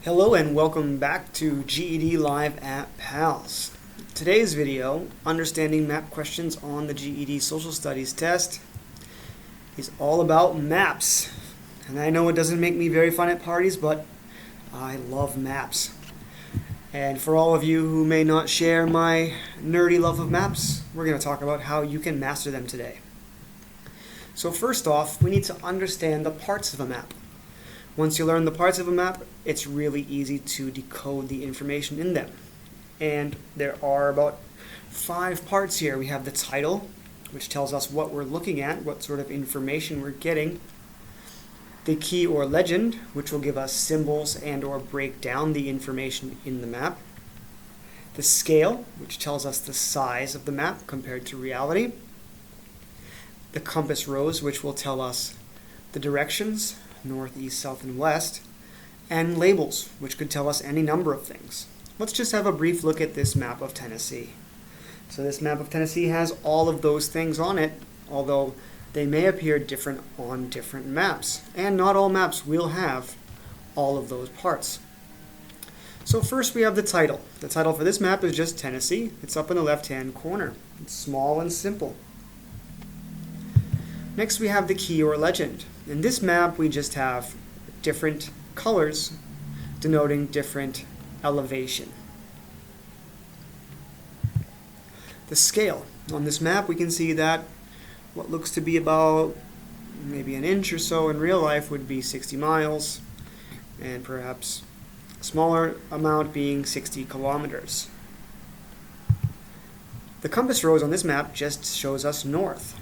Hello and welcome back to GED Live at PALS. Today's video, Understanding Map Questions on the GED Social Studies test, is all about maps. And I know it doesn't make me very fun at parties, but I love maps. And for all of you who may not share my nerdy love of maps, we're going to talk about how you can master them today. So first off, we need to understand the parts of a map. Once you learn the parts of a map, it's really easy to decode the information in them. And there are about 5 parts here. We have the title, which tells us what we're looking at, what sort of information we're getting. The key or legend, which will give us symbols and or break down the information in the map. The scale, which tells us the size of the map compared to reality. The compass rose, which will tell us the directions, north, east, south, and west, and labels, which could tell us any number of things. Let's just have a brief look at this map of Tennessee. So this map of Tennessee has all of those things on it, although they may appear different on different maps, and not all maps will have all of those parts. So first we have the title. The title for this map is just Tennessee. It's up in the left-hand corner. It's small and simple. Next we have the key or legend. In this map we just have different colors denoting different elevation. The scale. On this map we can see that what looks to be about maybe an inch or so in real life would be 60 miles, and perhaps a smaller amount being 60 kilometers. The compass rose on this map just shows us north.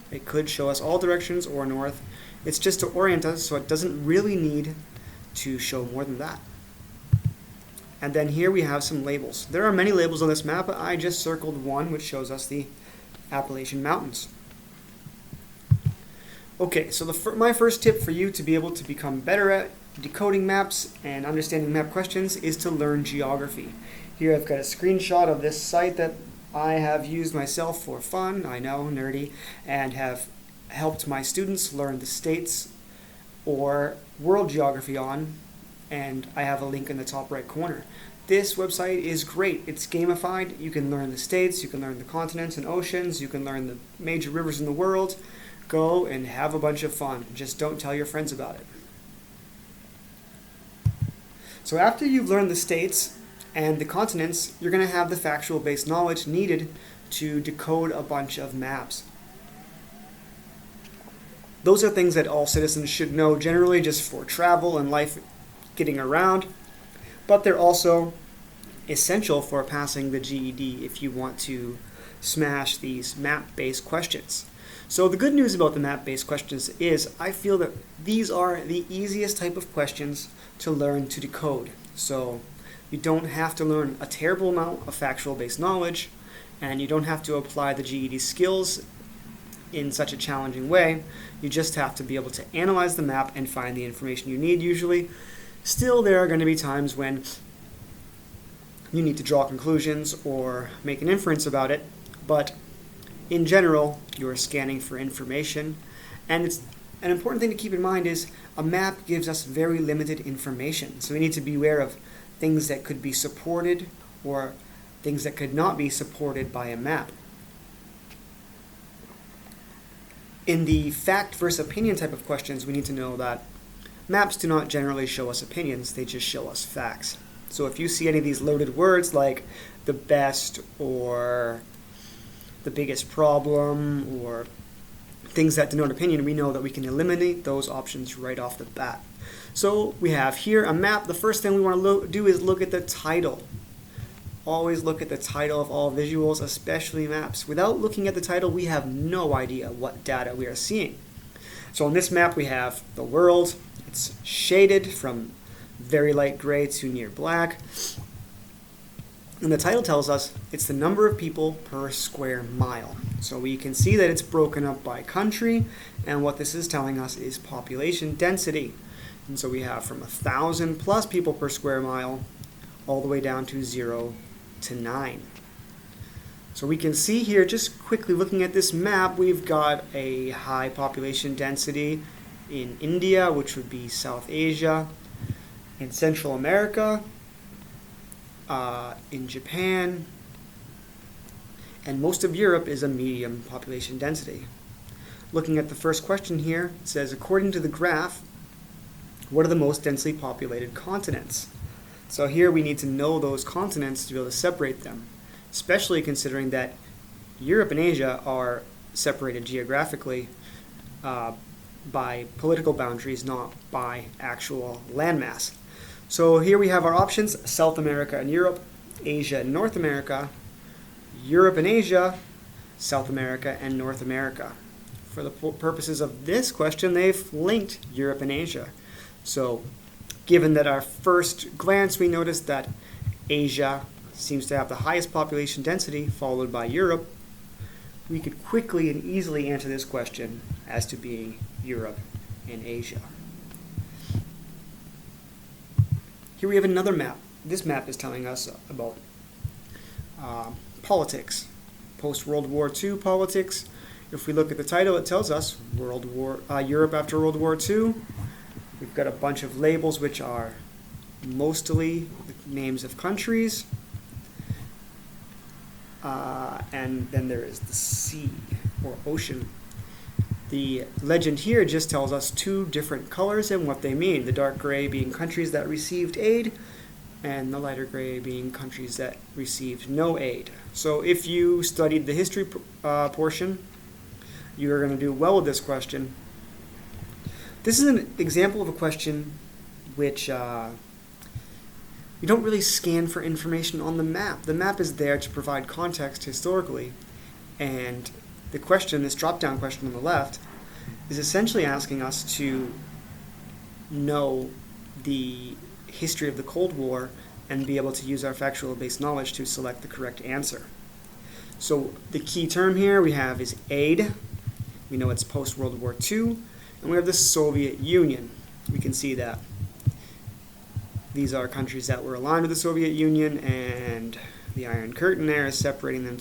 It could show us all directions or north. It's just to orient us, so it doesn't really need to show more than that. And then here we have some labels. There are many labels on this map, but I just circled one which shows us the Appalachian Mountains. Okay, so my first tip for you to be able to become better at decoding maps and understanding map questions is to learn geography. Here I've got a screenshot of this site that I have used myself for fun, I know, nerdy, and have helped my students learn the states or world geography on, and I have a link in the top right corner. This website is great. It's gamified. You can learn the states, you can learn the continents and oceans, you can learn the major rivers in the world. Go and have a bunch of fun. Just don't tell your friends about it. So after you've learned the states and the continents, you're going to have the factual based knowledge needed to decode a bunch of maps. Those are things that all citizens should know generally just for travel and life getting around, but they're also essential for passing the GED if you want to smash these map-based questions. So the good news about the map-based questions is I feel that these are the easiest type of questions to learn to decode. So you don't have to learn a terrible amount of factual-based knowledge, and you don't have to apply the GED skills in such a challenging way. You just have to be able to analyze the map and find the information you need usually. Still, there are going to be times when you need to draw conclusions or make an inference about it, but in general, you're scanning for information, and it's an important thing to keep in mind is a map gives us very limited information, so we need to be aware of things that could be supported or things that could not be supported by a map. In the fact versus opinion type of questions, we need to know that maps do not generally show us opinions, they just show us facts. So if you see any of these loaded words like the best or the biggest problem or things that denote opinion, we know that we can eliminate those options right off the bat. So we have here a map. The first thing we want to do is look at the title. Always look at the title of all visuals, especially maps. Without looking at the title, we have no idea what data we are seeing. So on this map we have the world. It's shaded from very light gray to near black. And the title tells us it's the number of people per square mile. So we can see that it's broken up by country, and what this is telling us is population density. And so we have from 1,000 plus people per square mile all the way down to 0 to 9. So we can see here, just quickly looking at this map, we've got a high population density in India, which would be South Asia. in Central America, in Japan, and most of Europe is a medium population density. Looking at the first question here, it says, according to the graph, what are the most densely populated continents? So here we need to know those continents to be able to separate them, especially considering that Europe and Asia are separated geographically by political boundaries, not by actual landmass. So here we have our options: South America and Europe, Asia and North America, Europe and Asia, South America and North America. For the purposes of this question, they've linked Europe and Asia. So given that our first glance we noticed that Asia seems to have the highest population density, followed by Europe, we could quickly and easily answer this question as to being Europe and Asia. Here we have another map. This map is telling us about politics, post-World War II politics. If we look at the title, it tells us Europe after World War II. We've got a bunch of labels which are mostly the names of countries. And then there is the sea or ocean. The legend here just tells us two different colors and what they mean. The dark gray being countries that received aid, and the lighter gray being countries that received no aid. So if you studied the history portion, you're going to do well with this question. This is an example of a question which you don't really scan for information on the map. The map is there to provide context historically, and the question, this drop-down question on the left, is essentially asking us to know the history of the Cold War and be able to use our factual-based knowledge to select the correct answer. So the key term here we have is aid. We know it's post-World War II. And we have the Soviet Union. We can see that these are countries that were aligned with the Soviet Union, and the Iron Curtain there is separating them.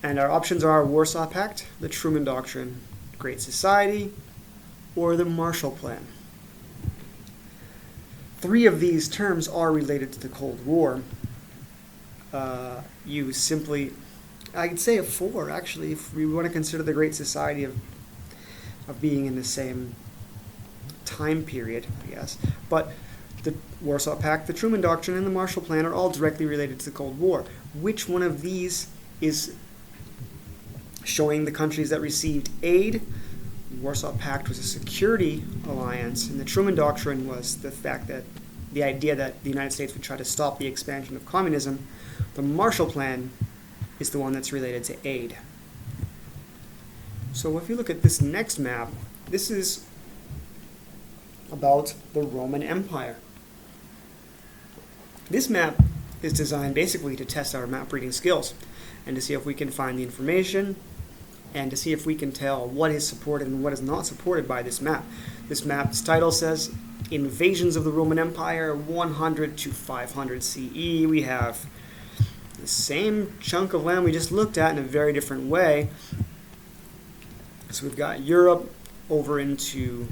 And our options are Warsaw Pact, the Truman Doctrine, Great Society, or the Marshall Plan. Three of these terms are related to the Cold War. I'd say a four, actually, if we want to consider the Great Society of being in the same time period, I guess. But the Warsaw Pact, the Truman Doctrine, and the Marshall Plan are all directly related to the Cold War. Which one of these is showing the countries that received aid? The Warsaw Pact was a security alliance, and the Truman Doctrine was the idea that the United States would try to stop the expansion of communism. The Marshall Plan is the one that's related to aid. So if you look at this next map, this is about the Roman Empire. This map is designed basically to test our map reading skills and to see if we can find the information and to see if we can tell what is supported and what is not supported by this map. This map's title says Invasions of the Roman Empire 100 to 500 CE. We have the same chunk of land we just looked at in a very different way. So we've got Europe over into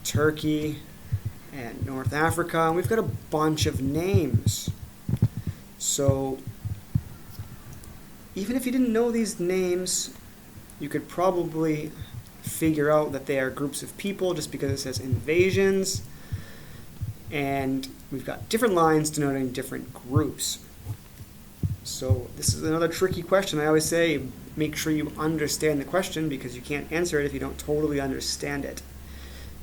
Turkey and North Africa, and we've got a bunch of names. So even if you didn't know these names, you could probably figure out that they are groups of people just because it says invasions, and we've got different lines denoting different groups. So this is another tricky question. I always say make sure you understand the question because you can't answer it if you don't totally understand it.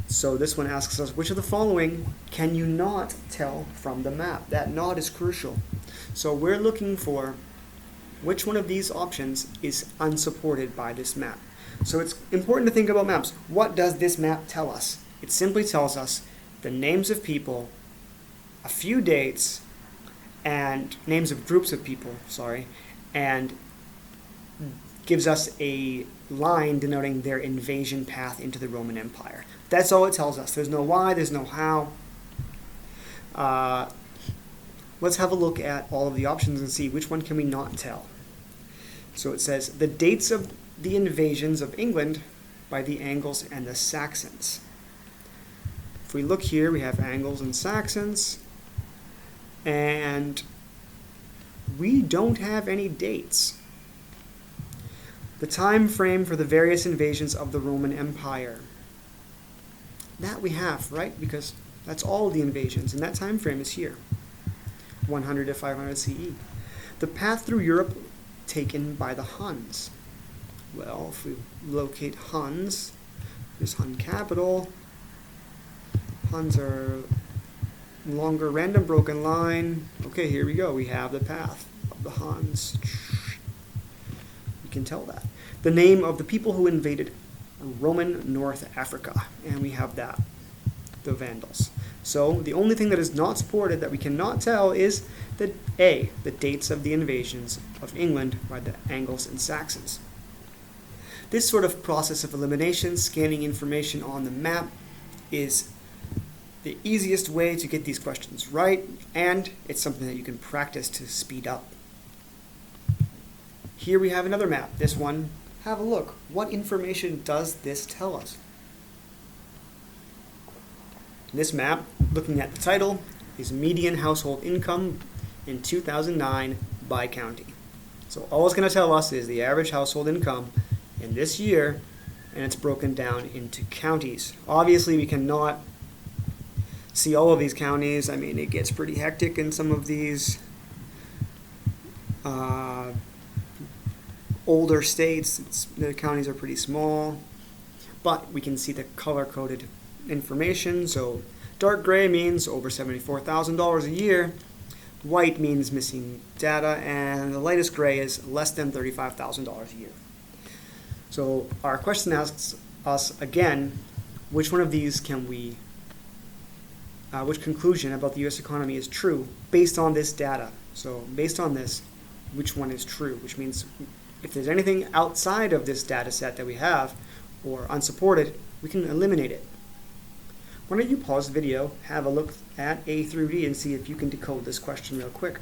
So this one asks us, which of the following can you not tell from the map? That not is crucial. So we're looking for which one of these options is unsupported by this map. So it's important to think about maps. What does this map tell us? It simply tells us the names of people, a few dates, and names of groups of people, and gives us a line denoting their invasion path into the Roman Empire. That's all it tells us. There's no why, there's no how. Let's have a look at all of the options and see which one can we not tell. So it says the dates of the invasions of England by the Angles and the Saxons. if we look here, we have Angles and Saxons, and we don't have any dates. The time frame for the various invasions of the Roman Empire. That we have, right? Because that's all the invasions, and that time frame is here, 100 to 500 CE. The path through Europe taken by the Huns. Well, if we locate Huns, here's Hun capital. Huns are longer random broken line. Okay, here we go. We have the path of the Huns. You can tell that. The name of the people who invaded Roman North Africa. And we have that, the Vandals. So the only thing that is not supported that we cannot tell is the dates of the invasions of England by the Angles and Saxons. This sort of process of elimination, scanning information on the map, is the easiest way to get these questions right, and it's something that you can practice to speed up. Here we have another map. This one, have a look. What information does this tell us? This map, looking at the title, is median household income in 2009 by county. So all it's going to tell us is the average household income in this year, and it's broken down into counties. Obviously, we cannot see all of these counties. I mean, it gets pretty hectic in some of these older states. The counties are pretty small, but we can see the color-coded information. So dark gray means over $74,000 a year. White means missing data, and the lightest gray is less than $35,000 a year. So our question asks us again, which one of these can we, which conclusion about the U.S. economy is true based on this data? So based on this, which one is true? Which means if there's anything outside of this data set that we have or unsupported, we can eliminate it. Why don't you pause the video, have a look at A through D, and see if you can decode this question real quick.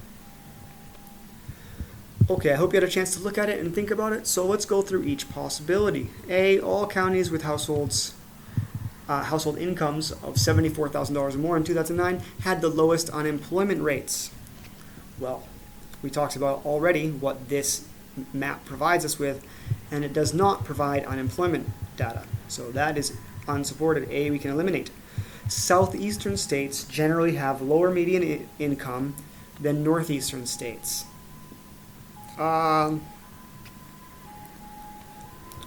Okay, I hope you had a chance to look at it and think about it. So let's go through each possibility. A, all counties with household incomes of $74,000 or more in 2009 had the lowest unemployment rates. Well, we talked about already what this map provides us with, and it does not provide unemployment data. So that is unsupported. A, we can eliminate. Southeastern states generally have lower median income than northeastern states.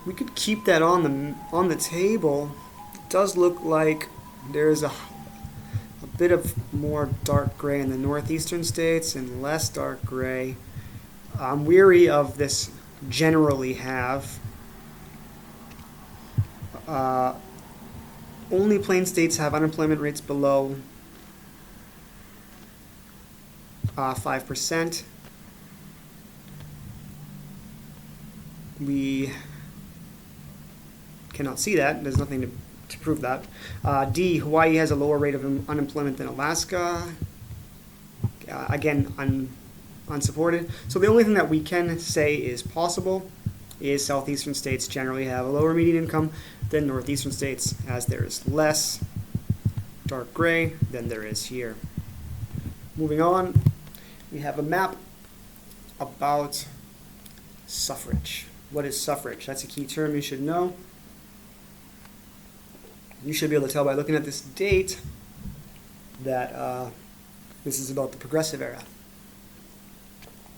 We could keep that on the table. It does look like there's a bit of more dark gray in the northeastern states and less dark gray. I'm weary of this generally have. Only plain states have unemployment rates below 5%. We cannot see that. There's nothing to prove that. D, Hawaii has a lower rate of unemployment than Alaska. Again, unsupported. So the only thing that we can say is possible is southeastern states generally have a lower median income than northeastern states, as there is less dark gray than there is here. Moving on, we have a map about suffrage. What is suffrage? That's a key term you should know. You should be able to tell by looking at this date that this is about the progressive era.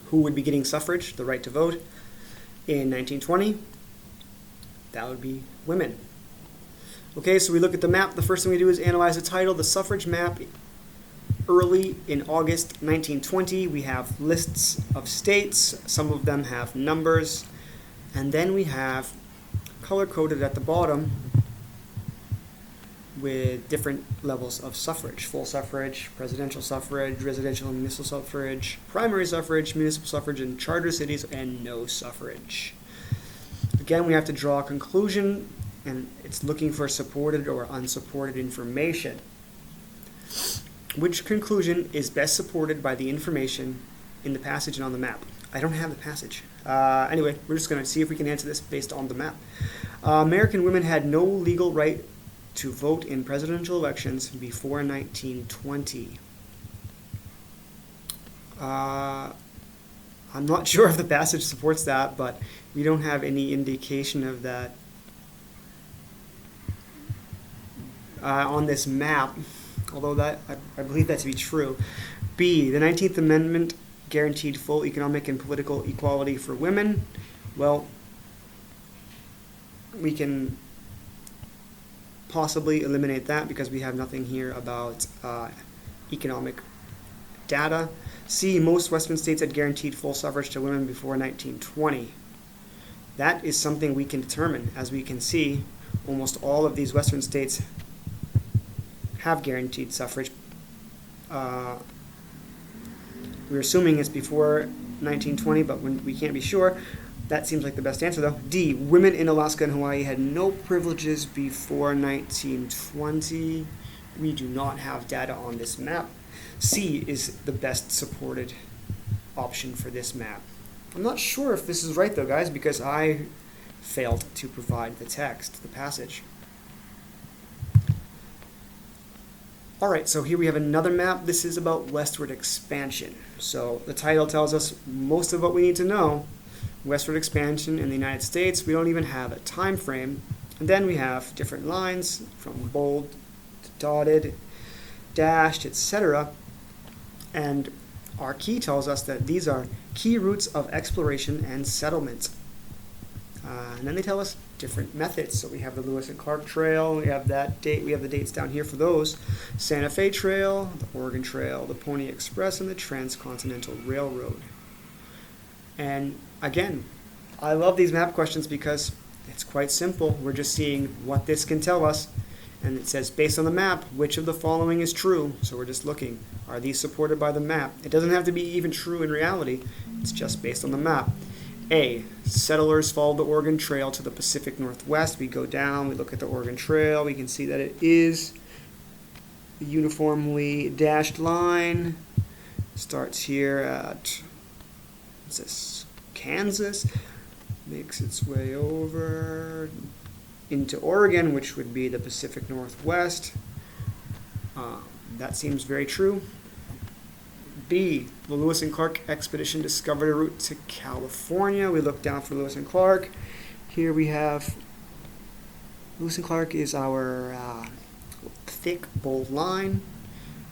Who would be getting suffrage, the right to vote, in 1920? That would be women. Okay, so we look at the map. The first thing we do is analyze the title. The suffrage map, early in August 1920, we have lists of states. Some of them have numbers. And then we have color-coded at the bottom with different levels of suffrage. Full suffrage, presidential suffrage, residential and municipal suffrage, primary suffrage, municipal suffrage in charter cities, and no suffrage. Again, we have to draw a conclusion, and it's looking for supported or unsupported information. Which conclusion is best supported by the information in the passage and on the map? I don't have the passage. Anyway, we're just going to see if we can answer this based on the map. American women had no legal right to vote in presidential elections before 1920. I'm not sure if the passage supports that, but we don't have any indication of that on this map, although that I believe that to be true. B, the 19th Amendment guaranteed full economic and political equality for women. Well, we can possibly eliminate that because we have nothing here about economic data. C, most Western states had guaranteed full suffrage to women before 1920. That is something we can determine. As we can see, almost all of these Western states have guaranteed suffrage. We're assuming it's before 1920, but we can't be sure. That seems like the best answer, though. D, women in Alaska and Hawaii had no privileges before 1920. We do not have data on this map. C is the best supported option for this map. I'm not sure if this is right, though, guys, because I failed to provide the text, the passage. All right, so here we have another map. This is about westward expansion. So the title tells us most of what we need to know. Westward expansion in the United States. We don't even have a time frame. And then we have different lines from bold to dotted, dashed, etc. And our key tells us that these are key routes of exploration and settlement. And then they tell us different methods. So we have the Lewis and Clark Trail. We have that date. We have the dates down here for those. Santa Fe Trail, the Oregon Trail, the Pony Express, and the Transcontinental Railroad. And again, I love these map questions because it's quite simple. We're just seeing what this can tell us. And it says, based on the map, which of the following is true? So we're just looking. Are these supported by the map? It doesn't have to be even true in reality. It's just based on the map. A, settlers followed the Oregon Trail to the Pacific Northwest. We go down, we look at the Oregon Trail. We can see that it is a uniformly dashed line. Starts here at, what's this, Kansas. Makes its way over into Oregon, which would be the Pacific Northwest. That seems very true. B, the Lewis and Clark expedition discovered a route to California. We look down for Lewis and Clark. Here we have Lewis and Clark is our thick, bold line.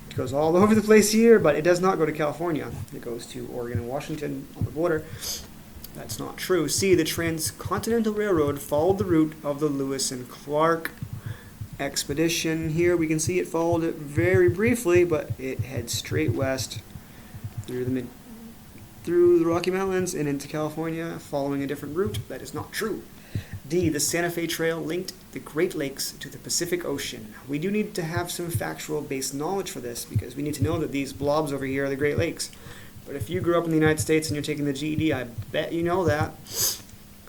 It goes all over the place here, but it does not go to California. It goes to Oregon and Washington on the border. That's not true. C, the Transcontinental Railroad followed the route of the Lewis and Clark expedition. Here we can see it followed it very briefly, but it heads straight west through the Rocky Mountains and into California, following a different route. That is not true. D, the Santa Fe Trail linked the Great Lakes to the Pacific Ocean. We do need to have some factual based knowledge for this because we need to know that these blobs over here are the Great Lakes. But if you grew up in the United States and you're taking the GED, I bet you know that.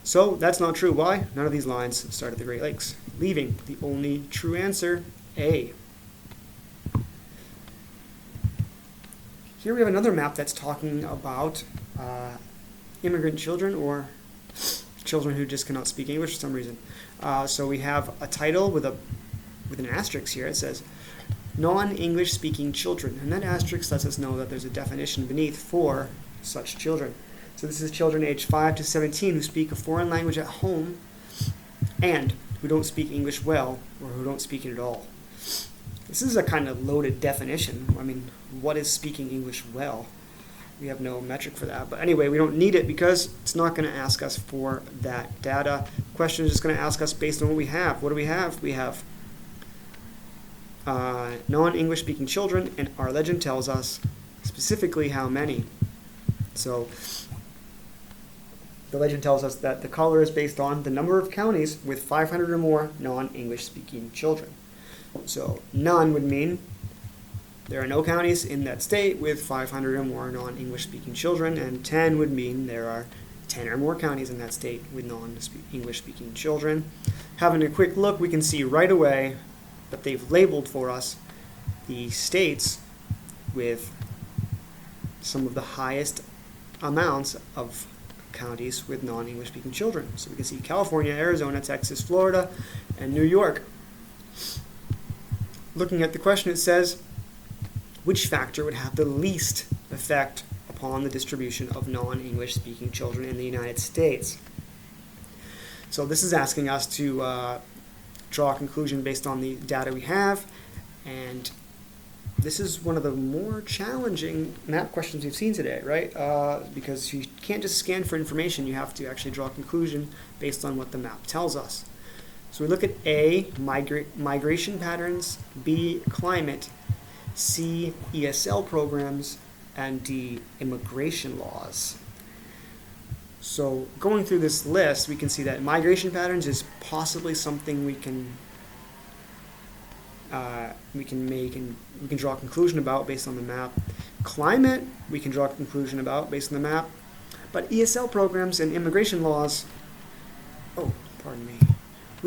So that's not true. Why? None of these lines start at the Great Lakes. Leaving the only true answer, A. Here we have another map that's talking about immigrant children or children who just cannot speak English for some reason. So we have a title with an asterisk here. It says, non-English speaking children. And that asterisk lets us know that there's a definition beneath for such children. So this is children aged 5 to 17 who speak a foreign language at home and who don't speak English well or who don't speak it at all. This is a kind of loaded definition. I mean, what is speaking English well? We have no metric for that. But anyway, we don't need it because it's not going to ask us for that data. The question is just going to ask us based on what we have. What do we have? We have non-English speaking children, and our legend tells us specifically how many. So the legend tells us that the color is based on the number of counties with 500 or more non-English speaking children. So none would mean there are no counties in that state with 500 or more non-English speaking children, and 10 would mean there are 10 or more counties in that state with non-English speaking children. Having a quick look, we can see right away that they've labeled for us the states with some of the highest amounts of counties with non-English speaking children. So we can see California, Arizona, Texas, Florida, and New York. Looking at the question, it says, which factor would have the least effect upon the distribution of non-English speaking children in the United States? So this is asking us to draw a conclusion based on the data we have, and this is one of the more challenging map questions we've seen today, right? Because you can't just scan for information, you have to actually draw a conclusion based on what the map tells us. So we look at A, migration patterns, B, climate, C, ESL programs, and D, immigration laws. So going through this list, we can see that migration patterns is possibly something we can draw a conclusion about based on the map. Climate, we can draw a conclusion about based on the map. But ESL programs and immigration laws, we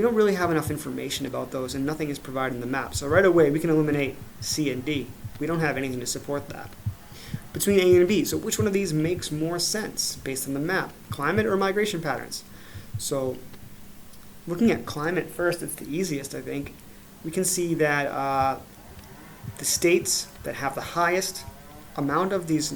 don't really have enough information about those, and nothing is provided in the map. So right away, we can eliminate C and D. We don't have anything to support that. Between A and B, so which one of these makes more sense based on the map? Climate or migration patterns? So looking at climate first, it's the easiest, I think. We can see that the states that have the highest amount of these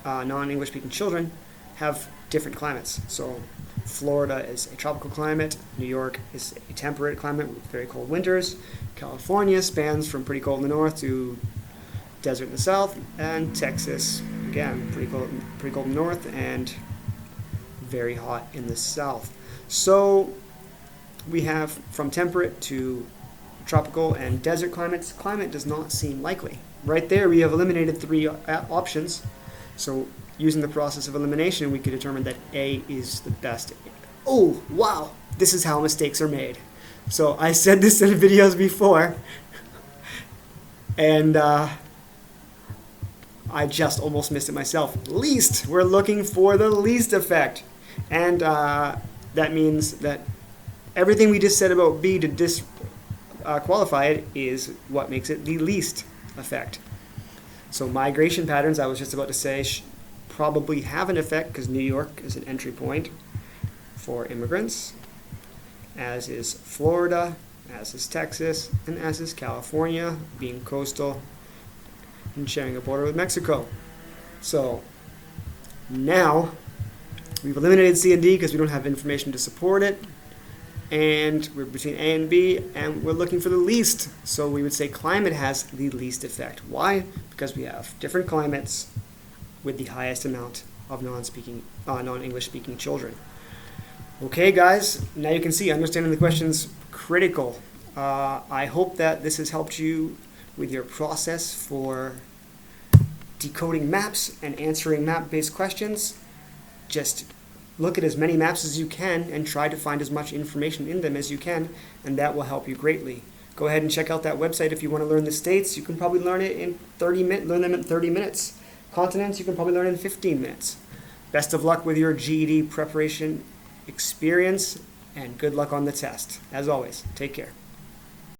non-English speaking children have different climates. So Florida is a tropical climate, New York is a temperate climate with very cold winters, California spans from pretty cold in the north to desert in the south, and Texas, again, pretty cold in the north and very hot in the south. So we have from temperate to tropical and desert climates. Climate does not seem likely. Right there we have eliminated 3 options. So using the process of elimination, we could determine that A is the best. Oh, wow, this is how mistakes are made. So I said this in videos before, and I just almost missed it myself. Least, we're looking for the least effect. And that means that everything we just said about B to disqualify it is what makes it the least effect. So migration patterns, I was just about to say, probably have an effect because New York is an entry point for immigrants, as is Florida, as is Texas, and as is California, being coastal and sharing a border with Mexico. So now we've eliminated C and D because we don't have information to support it, and we're between A and B, and we're looking for the least. So we would say climate has the least effect. Why? Because we have different climates with the highest amount of non-English speaking children. Okay, guys, now you can see understanding the question's critical. I hope that this has helped you with your process for decoding maps and answering map-based questions. Just look at as many maps as you can and try to find as much information in them as you can, and that will help you greatly. Go ahead and check out that website if you want to learn the states. You can probably learn them in 30 minutes. Continents, you can probably learn in 15 minutes. Best of luck with your GED preparation experience, and good luck on the test. As always, take care.